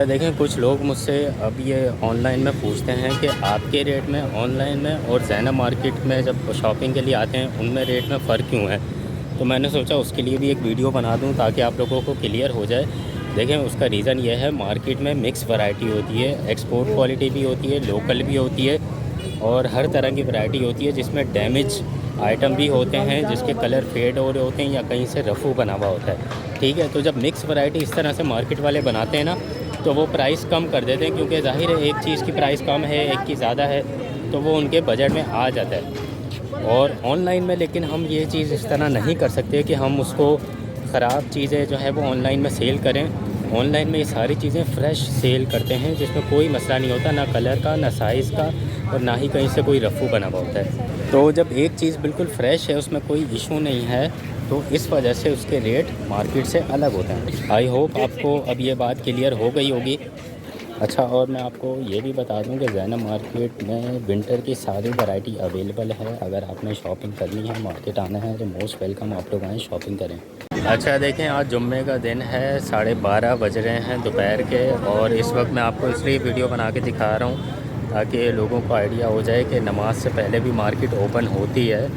देखें, कुछ लोग मुझसे अब ये ऑनलाइन में पूछते हैं कि आपके रेट में ऑनलाइन में और ज़ैनब मार्केट में जब शॉपिंग के लिए आते हैं उनमें रेट में फ़र्क क्यों है। तो मैंने सोचा उसके लिए भी एक वीडियो बना दूं ताकि आप लोगों को क्लियर हो जाए। देखें, उसका रीज़न ये है, मार्केट में मिक्स वैरायटी होती है, एक्सपोर्ट क्वालिटी भी होती है, लोकल भी होती है और हर तरह की वैरायटी होती है, जिसमें डैमेज आइटम भी होते हैं जिसके कलर फेड हो रहे होते हैं या कहीं से रफू बना हुआ होता है। ठीक है, तो जब मिक्स वैरायटी इस तरह से मार्केट वाले बनाते हैं ना, तो वो प्राइस कम कर देते हैं, क्योंकि ज़ाहिर है एक चीज़ की प्राइस कम है, एक की ज़्यादा है, तो वो उनके बजट में आ जाता है। और ऑनलाइन में लेकिन हम ये चीज़ इस तरह नहीं कर सकते कि हम उसको ख़राब चीज़ें जो है वो ऑनलाइन में सेल करें। ऑनलाइन में ये सारी चीज़ें फ़्रेश सेल करते हैं, जिसमें कोई मसला नहीं होता, ना कलर का, ना साइज़ का, और ना ही कहीं से कोई रफू बना हुआ होता है। तो जब एक चीज़ बिल्कुल फ़्रेश है, उसमें कोई इशू नहीं है, तो इस वजह से उसके रेट मार्केट से अलग होते हैं। आई होप आपको अब ये बात क्लियर हो गई होगी। अच्छा, और मैं आपको ये भी बता दूं कि ज़ैनब मार्केट में विंटर की सारी वैरायटी अवेलेबल है। अगर आपने शॉपिंग करनी है, मार्केट आना है, तो मोस्ट वेलकम, आप लोग आएँ, शॉपिंग करें। अच्छा, देखें, आज जुम्मे का दिन है, 12:30 बज रहे हैं दोपहर के, और इस वक्त मैं आपको इसलिए वीडियो बना के दिखा रहा हूँ ताकि लोगों को आइडिया हो जाए कि नमाज से पहले भी मार्केट ओपन होती है।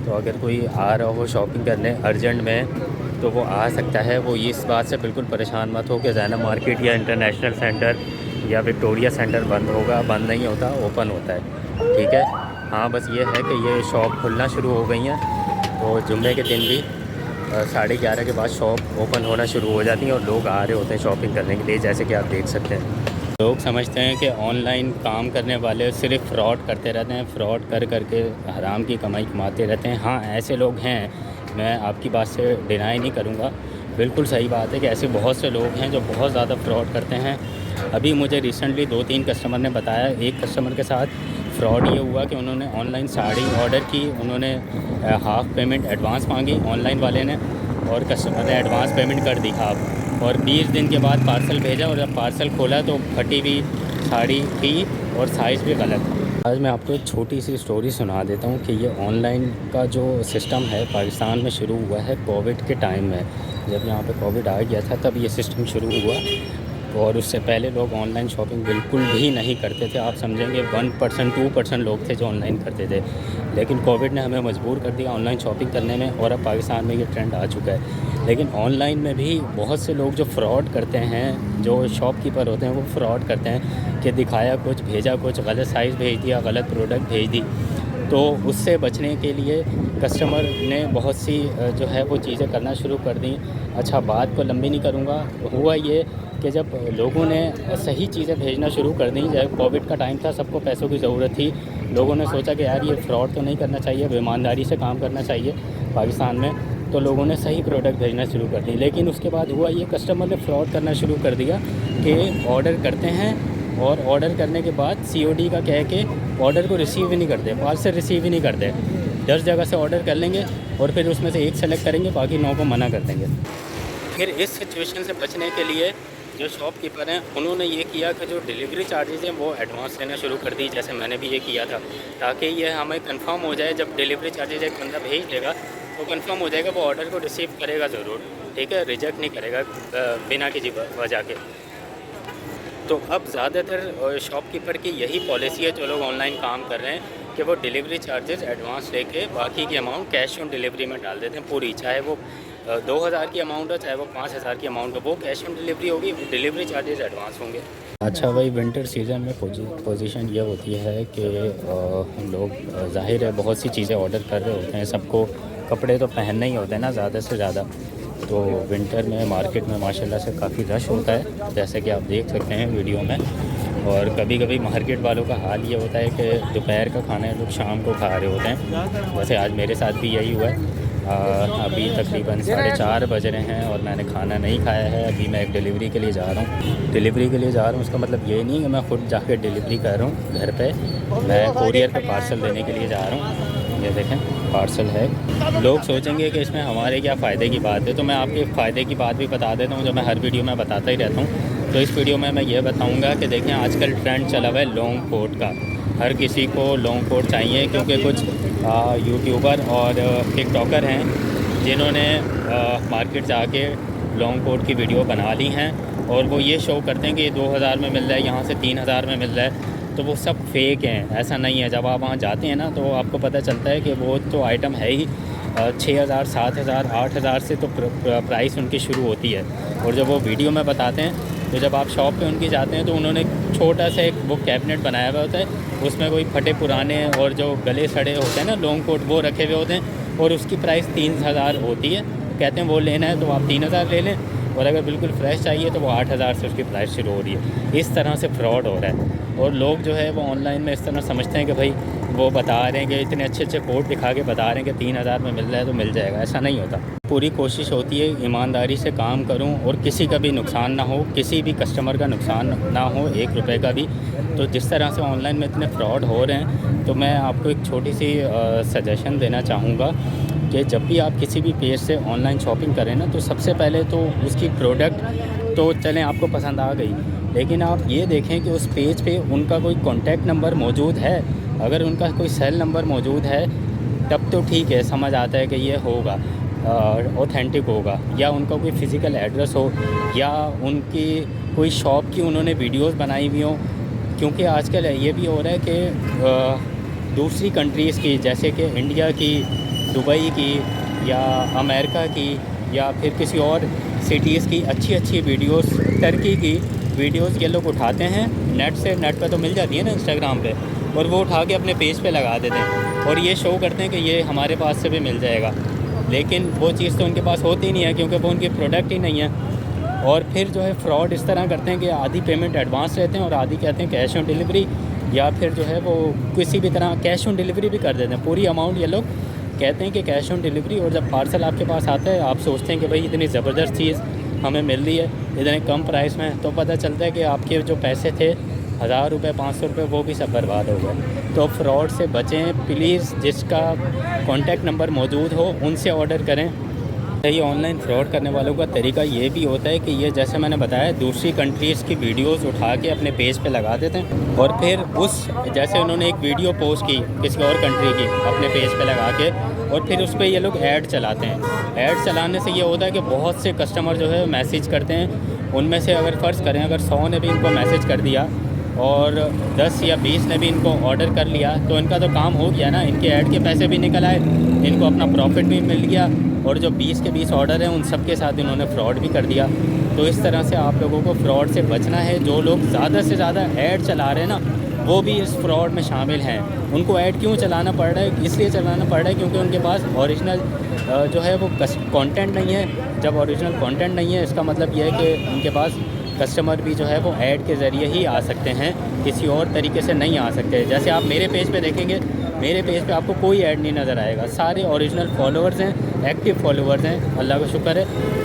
तो अगर कोई आ रहा हो शॉपिंग करने अर्जेंट में, तो वो आ सकता है। वो इस बात से बिल्कुल परेशान मत हो कि ज़ैनब मार्केट या इंटरनेशनल सेंटर या विक्टोरिया सेंटर बंद होगा। बंद नहीं होता, ओपन होता है। ठीक है, हाँ, बस ये है कि ये शॉप खुलना शुरू हो गई हैं, तो जुम्मे के दिन भी 11:30 के बाद शॉप ओपन होना शुरू हो जाती हैं और लोग आ रहे होते हैं शॉपिंग करने के लिए, जैसे कि आप देख सकते हैं। लोग समझते हैं कि ऑनलाइन काम करने वाले सिर्फ फ्रॉड करते रहते हैं, फ्रॉड कर करके हराम की कमाई कमाते रहते हैं। हाँ, ऐसे लोग हैं, मैं आपकी बात से डिनाई नहीं करूँगा, बिल्कुल सही बात है कि ऐसे बहुत से लोग हैं जो बहुत ज़्यादा फ्रॉड करते हैं। अभी मुझे रिसेंटली 2-3 कस्टमर ने बताया, एक कस्टमर के साथ फ्रॉड ये हुआ कि उन्होंने ऑनलाइन साड़ी ऑर्डर की, उन्होंने हाफ़ पेमेंट एडवांस मांगी ऑनलाइन वाले ने, और कस्टमर ने एडवांस पेमेंट कर दी हाफ, और 20 दिन के बाद पार्सल भेजा, और जब पार्सल खोला तो फटी हुई साड़ी थी और साइज़ भी गलत। आज मैं आपको एक छोटी सी स्टोरी सुना देता हूँ कि ये ऑनलाइन का जो सिस्टम है पाकिस्तान में शुरू हुआ है कोविड के टाइम में। जब यहाँ पे कोविड आ गया था तब ये सिस्टम शुरू हुआ, और उससे पहले लोग ऑनलाइन शॉपिंग बिल्कुल भी नहीं करते थे। आप समझेंगे 1% 2% लोग थे जो ऑनलाइन करते थे, लेकिन कोविड ने हमें मजबूर कर दिया ऑनलाइन शॉपिंग करने में, और अब पाकिस्तान में ये ट्रेंड आ चुका है। लेकिन ऑनलाइन में भी बहुत से लोग जो फ्रॉड करते हैं, जो शॉपकीपर होते हैं, वो फ्रॉड करते हैं कि दिखाया कुछ, भेजा कुछ, गलत साइज़ भेज दिया, गलत प्रोडक्ट भेज दी। तो उससे बचने के लिए कस्टमर ने बहुत सी जो है वो चीज़ें करना शुरू कर दी। अच्छा, बात को लंबी नहीं करूँगा, हुआ ये कि जब लोगों ने सही चीज़ें भेजना शुरू कर दी, जब कोविड का टाइम था, सबको पैसों की ज़रूरत थी, लोगों ने सोचा कि यार ये फ्रॉड तो नहीं करना चाहिए, ईमानदारी से काम करना चाहिए पाकिस्तान में, तो लोगों ने सही प्रोडक्ट भेजना शुरू कर दी। लेकिन उसके बाद हुआ ये, कस्टमर ने फ्रॉड करना शुरू कर दिया कि ऑर्डर करते हैं, और ऑर्डर करने के बाद COD का कह के ऑर्डर को रिसीव ही नहीं करते, पार्सल रिसीव ही नहीं करते। 10 जगह से ऑर्डर कर लेंगे और फिर उसमें से एक सेलेक्ट करेंगे, बाकी 9 को मना कर देंगे। फिर इस सिचुएशन से बचने के लिए जो शॉपकीपर हैं, उन्होंने ये किया कि जो डिलीवरी चार्जेस हैं वो एडवांस लेना शुरू कर दी, जैसे मैंने भी ये किया था, ताकि ये हमें कंफर्म हो जाए। जब डिलीवरी चार्जेस एक बंदा भेज देगा तो कंफर्म हो जाएगा, वो ऑर्डर को रिसीव करेगा ज़रूर, ठीक है, रिजेक्ट नहीं करेगा बिना किसी वजह के। तो अब ज़्यादातर शॉपकीपर की यही पॉलिसी है, जो लोग ऑनलाइन काम कर रहे हैं, कि वो डिलीवरी चार्जेस एडवांस लेके बाकी की अमाउंट कैश ऑन डिलीवरी में डाल देते हैं पूरी, चाहे वो 2000 की अमाउंट हो, चाहे वो 5000 की अमाउंट हो, वो कैश ऑन डिलीवरी होगी, डिलीवरी चार्जेस एडवांस होंगे। अच्छा भाई, विंटर सीज़न में पोजीशन ये होती है कि लोग ज़ाहिर है बहुत सी चीज़ें ऑर्डर कर रहे होते हैं, सबको कपड़े तो पहनना ही होते हैं ना ज़्यादा से ज़्यादा। तो विंटर में मार्केट में माशाल्लाह से काफ़ी रश होता है, जैसे कि आप देख सकते हैं वीडियो में। और कभी कभी मार्केट वालों का हाल ये होता है कि दोपहर का खाना लोग शाम को खा रहे होते हैं, वैसे आज मेरे साथ भी यही हुआ है। अभी तकरीबन 4:30 बज रहे हैं और मैंने खाना नहीं खाया है। अभी मैं एक डिलीवरी के लिए जा रहा हूँ। डिलीवरी के लिए जा रहा हूँ, उसका मतलब ये नहीं कि मैं ख़ुद जाके डिलीवरी कर रहा हूँ घर पे, मैं कोरियर पे पार्सल देने के लिए जा रहा हूँ। ये देखें, पार्सल है। लोग सोचेंगे कि इसमें हमारे क्या फ़ायदे की बात है, तो मैं आपके फ़ायदे की बात भी बता देता हूँ, जो मैं हर वीडियो में बताता ही रहता हूँ। तो इस वीडियो में मैं ये बताऊँगा कि देखें, आजकल ट्रेंड चला हुआ है लॉन्ग कोट का। हर किसी को लॉन्ग कोट चाहिए, क्योंकि कुछ यूट्यूबर और टिकटॉकर हैं जिन्होंने मार्केट जाके लॉन्ग कोट की वीडियो बना ली हैं और वो ये शो करते हैं कि 2000 में मिल रहा है, यहाँ से 3000 में मिल रहा है, तो वो सब फेक हैं। ऐसा नहीं है। जब आप वहाँ जाते हैं ना तो आपको पता चलता है कि वो तो आइटम है ही 6000, 7000, 8000 से तो प्राइस उनकी शुरू होती है। और जब वो वीडियो में बताते हैं तो जब आप शॉप पे उनकी जाते हैं तो उन्होंने छोटा सा एक वो कैबिनेट बनाया हुआ होता है, उसमें कोई फटे पुराने और जो गले सड़े होते हैं ना लॉन्ग कोट, वो रखे हुए होते हैं और उसकी प्राइस 3000 होती है। कहते हैं वो लेना है तो आप 3000 ले लें, और अगर बिल्कुल फ्रेश चाहिए तो वो 8000 से उसकी प्राइस शुरू हो रही है। इस तरह से फ्रॉड हो रहा है। और लोग जो है वो ऑनलाइन में इस तरह समझते हैं कि भाई वो बता रहे हैं कि इतने अच्छे अच्छे कोड दिखा के बता रहे हैं कि 3000 में मिल रहा है तो मिल जाएगा। ऐसा नहीं होता। पूरी कोशिश होती है ईमानदारी से काम करूं और किसी का भी नुकसान ना हो, किसी भी कस्टमर का नुकसान ना हो, 1 रुपये का भी। तो जिस तरह से ऑनलाइन में इतने फ्रॉड हो रहे हैं, तो मैं आपको एक छोटी सी सजेशन देना चाहूँगा कि जब भी आप किसी भी पेज से ऑनलाइन शॉपिंग करें ना, तो सबसे पहले तो उसकी प्रोडक्ट तो चलें आपको पसंद आ गई, लेकिन आप ये देखें कि उस पेज पे उनका कोई कॉन्टैक्ट नंबर मौजूद है। अगर उनका कोई सेल नंबर मौजूद है तब तो ठीक है, समझ आता है कि ये होगा, ऑथेंटिक होगा, या उनका कोई फ़िज़िकल एड्रेस हो, या उनकी कोई शॉप की उन्होंने वीडियोस बनाई हुई हो। क्योंकि आजकल ये भी हो रहा है कि दूसरी कंट्रीज़ की, जैसे कि इंडिया की, दुबई की, या अमेरिका की, या फिर किसी और सिटीज़ की अच्छी अच्छी वीडियोस, टर्की की वीडियोस ये लोग उठाते हैं नेट से। नेट पे तो मिल जाती है ना, इंस्टाग्राम पे, और वो उठा के अपने पेज पे लगा देते हैं और ये शो करते हैं कि ये हमारे पास से भी मिल जाएगा। लेकिन वो चीज़ तो उनके पास होती नहीं है, क्योंकि वो उनकी प्रोडक्ट ही नहीं है। और फिर जो है फ्रॉड इस तरह करते हैं कि आधी पेमेंट एडवांस लेते हैं और आधी कहते हैं कैश ऑन डिलीवरी, या फिर जो है वो किसी भी तरह कैश ऑन डिलीवरी भी कर देते हैं। पूरी अमाउंट ये लोग कहते हैं कि कैश ऑन डिलीवरी, और जब पार्सल आपके पास आता है आप सोचते हैं कि भाई इतनी ज़बरदस्त चीज़ हमें मिल रही है इतने कम प्राइस में, तो पता चलता है कि आपके जो पैसे थे 1000 रुपये, 500 रुपये, वो भी सब बर्बाद हो गए। तो फ्रॉड से बचें प्लीज़। जिसका कॉन्टैक्ट नंबर मौजूद हो उनसे ऑर्डर करें। ये ऑनलाइन फ्रॉड करने वालों का तरीका ये भी होता है कि ये, जैसे मैंने बताया, दूसरी कंट्रीज़ की वीडियोस उठा के अपने पेज पे लगा देते हैं, और फिर जैसे उन्होंने एक वीडियो पोस्ट की किसी और कंट्री की अपने पेज पे लगा के, और फिर उस पर ये लोग ऐड चलाते हैं। ऐड चलाने से ये होता है कि बहुत से कस्टमर जो है मैसेज करते हैं। उनमें से अगर फ़र्ज़ करें अगर 100 ने भी इनको मैसेज कर दिया और 10 या 20 ने भी इनको ऑर्डर कर लिया, तो इनका तो काम हो गया ना। इनके ऐड के पैसे भी निकल आए, इनको अपना प्रॉफिट भी मिल गया, और जो 20 के 20 ऑर्डर हैं उन सब के साथ इन्होंने फ्रॉड भी कर दिया। तो इस तरह से आप लोगों को फ्रॉड से बचना है। जो लोग ज़्यादा से ज़्यादा ऐड चला रहे हैं ना, वो भी इस फ्रॉड में शामिल हैं। उनको ऐड क्यों चलाना पड़ रहा है? इसलिए चलाना पड़ रहा है क्योंकि उनके पास ओरिजिनल जो है वो कंटेंट नहीं है। जब ओरिजिनल कंटेंट नहीं है, इसका मतलब ये है कि उनके पास कस्टमर भी जो है वो ऐड के ज़रिए ही आ सकते हैं, किसी और तरीके से नहीं आ सकते। जैसे आप मेरे पेज पे देखेंगे, मेरे पेज पे आपको कोई ऐड नहीं नज़र आएगा। सारे ओरिजिनल फॉलोअर्स हैं, एक्टिव फॉलोअर्स हैं, अल्लाह का शुक्र है,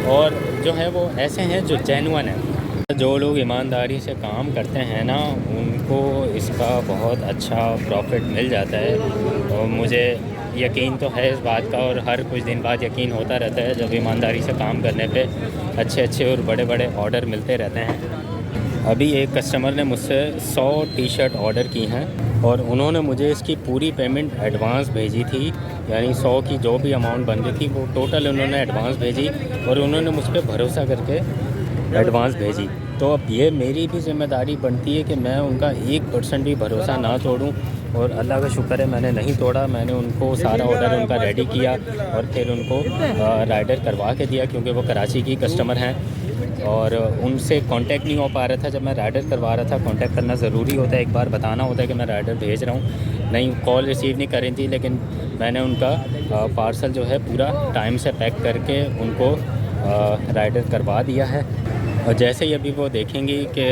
और जो है वो ऐसे हैं जो जेन्युइन हैं। जो लोग ईमानदारी से काम करते हैं ना, उनको इसका बहुत अच्छा प्रॉफिट मिल जाता है। और मुझे यकीन तो है इस बात का, और हर कुछ दिन बाद यकीन होता रहता है जब ईमानदारी से काम करने पे अच्छे अच्छे और बड़े बड़े ऑर्डर मिलते रहते हैं। अभी एक कस्टमर ने मुझसे 100 टी-शर्ट ऑर्डर की हैं, और उन्होंने मुझे इसकी पूरी पेमेंट एडवांस भेजी थी। यानी 100 की जो भी अमाउंट बन रही थी वो टोटल उन्होंने एडवांस भेजी, और उन्होंने मुझ पर भरोसा करके एडवांस भेजी। तो अब ये मेरी भी ज़िम्मेदारी बनती है कि मैं उनका 1% भी भरोसा ना तोड़ूं, और अल्लाह का शुक्र है मैंने नहीं तोड़ा। मैंने उनको सारा ऑर्डर उनका रेडी किया और फिर उनको राइडर करवा के दिया, क्योंकि वो कराची की कस्टमर हैं और उनसे कांटेक्ट नहीं हो पा रहा था। जब मैं राइडर करवा रहा था, कांटेक्ट करना ज़रूरी होता है, एक बार बताना होता है कि मैं राइडर भेज रहा हूँ। नहीं, कॉल रिसीव नहीं कर रही थी, लेकिन मैंने उनका पार्सल जो है पूरा टाइम से पैक करके उनको राइडर करवा दिया है। और जैसे ही अभी वो देखेंगी कि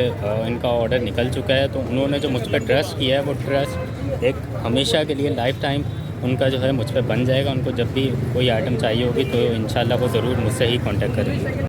इनका ऑर्डर निकल चुका है, तो उन्होंने जो मुझ पर ट्रस्ट किया है, वो ट्रस्ट एक हमेशा के लिए लाइफ टाइम उनका जो है मुझ पर बन जाएगा। उनको जब भी कोई आइटम चाहिए होगी तो इंशाल्लाह वो ज़रूर मुझसे ही कांटेक्ट करेंगे।